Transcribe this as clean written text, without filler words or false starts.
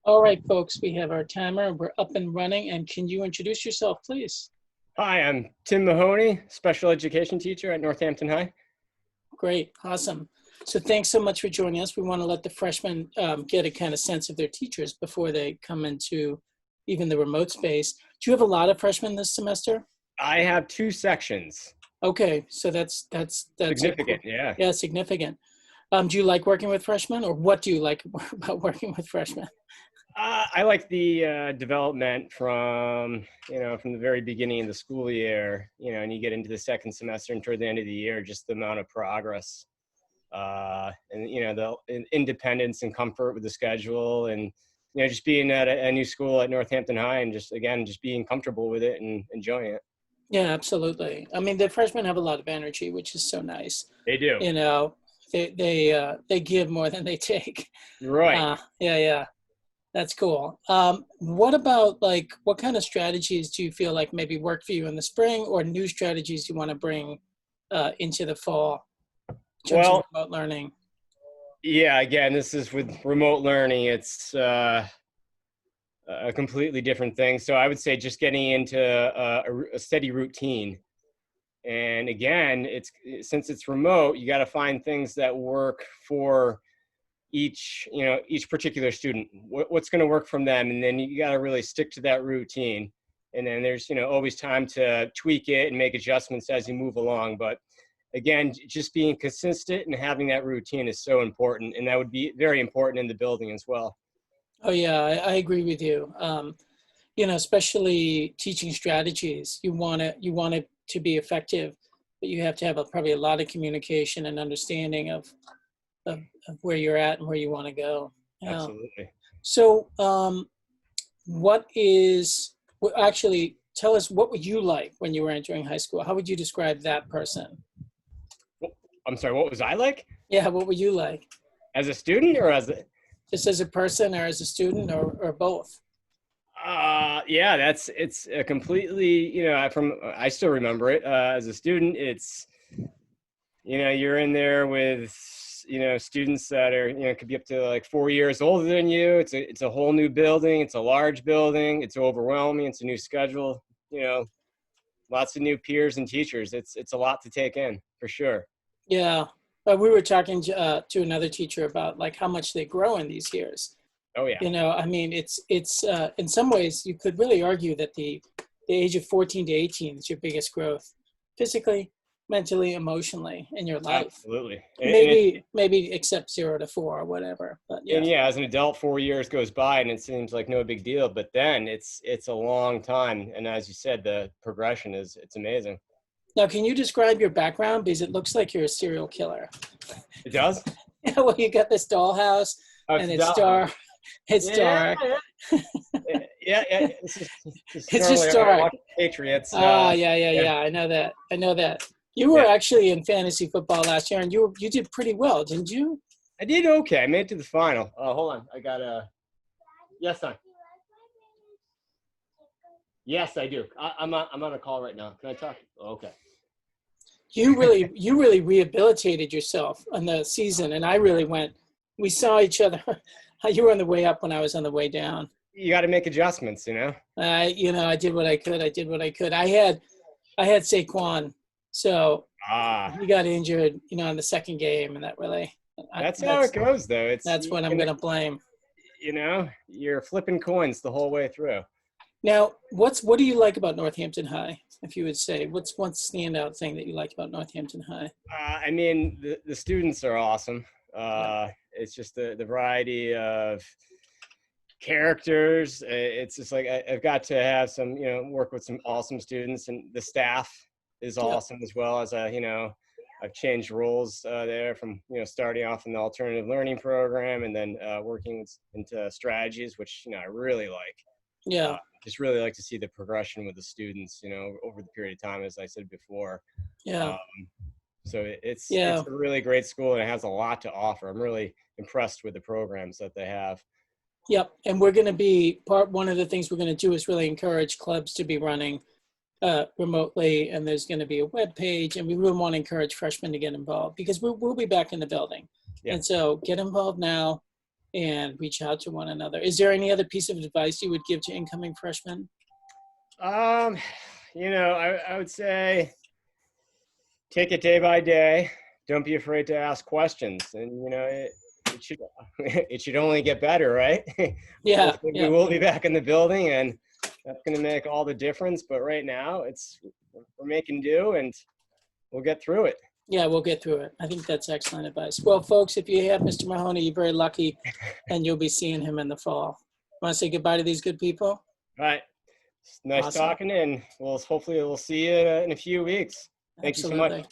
All right, folks, we have our timer. We're up and running. And can you introduce yourself, please? Hi, I'm Tim Mahoney, special education teacher at Northampton High. Great, awesome. So thanks so much for joining us. We want to let the freshmen get a kind of sense of their teachers before they come into even the remote space. Do you have a lot of freshmen this semester? I have two sections. Okay, so that's Significant, yeah. Yeah, significant. Do you like working with freshmen, or what do you like about working with freshmen? I like the development from the very beginning of the school year, and you get into the second semester and toward the end of the year, just the amount of progress, and the independence and comfort with the schedule, and just being at a new school at Northampton High, and just being comfortable with it and enjoying it. Yeah, absolutely. I mean, the freshmen have a lot of energy, which is so nice. They do. You know, they give more than they take. Right. Yeah, that's cool. What about what kind of strategies do you feel like maybe work for you in the spring, or new strategies you want to bring into the fall in terms of remote learning? Yeah, again, this is with remote learning. It's a completely different thing. So I would say just getting into a steady routine. And again, since it's remote, you got to find things that work for each particular student. What's going to work from them, and then you got to really stick to that routine. And then there's always time to tweak it and make adjustments as you move along. But again, just being consistent and having that routine is so important, and that would be very important in the building as well. Oh yeah, I agree with you. Especially teaching strategies, you want it to be effective, but you have to have probably a lot of communication and understanding of where you're at and where you want to go. Absolutely. So actually, tell us, what would you like when you were entering high school? How would you describe that person? I'm sorry, what was I like? Yeah, what were you like? As a student or just as a person, or as a student, or both? Yeah, it's a completely, I still remember it. As a student, it's, you're in there with, students that are, could be up to like 4 years older than you. It's a whole new building. It's a large building. It's overwhelming. It's a new schedule, lots of new peers and teachers. It's a lot to take in, for sure. Yeah. But we were talking to another teacher about how much they grow in these years. Oh yeah. I mean, it's in some ways you could really argue that the age of 14 to 18 is your biggest growth, physically, mentally, emotionally in your life. Absolutely. Maybe except 0 to 4 or whatever. But yeah. And yeah, as an adult, 4 years goes by and it seems like no big deal, but then it's a long time. And as you said, the progression it's amazing. Now, can you describe your background? Because it looks like you're a serial killer. It does? Yeah, well, you got this dollhouse, and it's dark. It's dark. Yeah. It's just dark. Patriots. Yeah. I know that. You were actually in fantasy football last year, and you did pretty well, didn't you? I did okay. I made it to the final. Hold on. I got a. Yes, son. Yes, I do. I'm on a call right now. Can I talk? Okay. You really rehabilitated yourself on the season, and I really went. We saw each other. You were on the way up when I was on the way down. You got to make adjustments, I did what I could. I had Saquon, so he got injured, in the second game, and that really. That's how it goes, though. That's what I'm going to blame. You're flipping coins the whole way through. Now, what do you like about Northampton High? If you would say, what's one standout thing that you like about Northampton High? I mean, the students are awesome. It's just the variety of characters. It's just like I've got to have some, work with some awesome students, and the staff is awesome as well. As I've changed roles there from starting off in the alternative learning program, and then working into strategies, which I really like. Yeah. Just really like to see the progression with the students, over the period of time, as I said before. Yeah. So it's a really great school, and it has a lot to offer. I'm really impressed with the programs that they have. Yep. And we're going to be one of the things we're going to do is really encourage clubs to be running remotely. And there's going to be a web page, and we really want to encourage freshmen to get involved, because we'll be back in the building. Yeah. And so get involved now. and reach out to one another. Is there any other piece of advice you would give to incoming freshmen? Um, I would say take it day by day. Don't be afraid to ask questions, and it should it should only get better, right? Yeah, Hopefully, we yeah, will be back in the building, and that's going to make all the difference. But right now, we're making do, and we'll get through it. yeah. We'll get through it. I think that's excellent advice. Well, folks, if you have Mr. Mahoney, you're very lucky, and you'll be seeing him in the fall. Want to say goodbye to these good people? All right. It's nice Awesome. talking, and hopefully we'll see you in a few weeks. Thank you so much. Absolutely.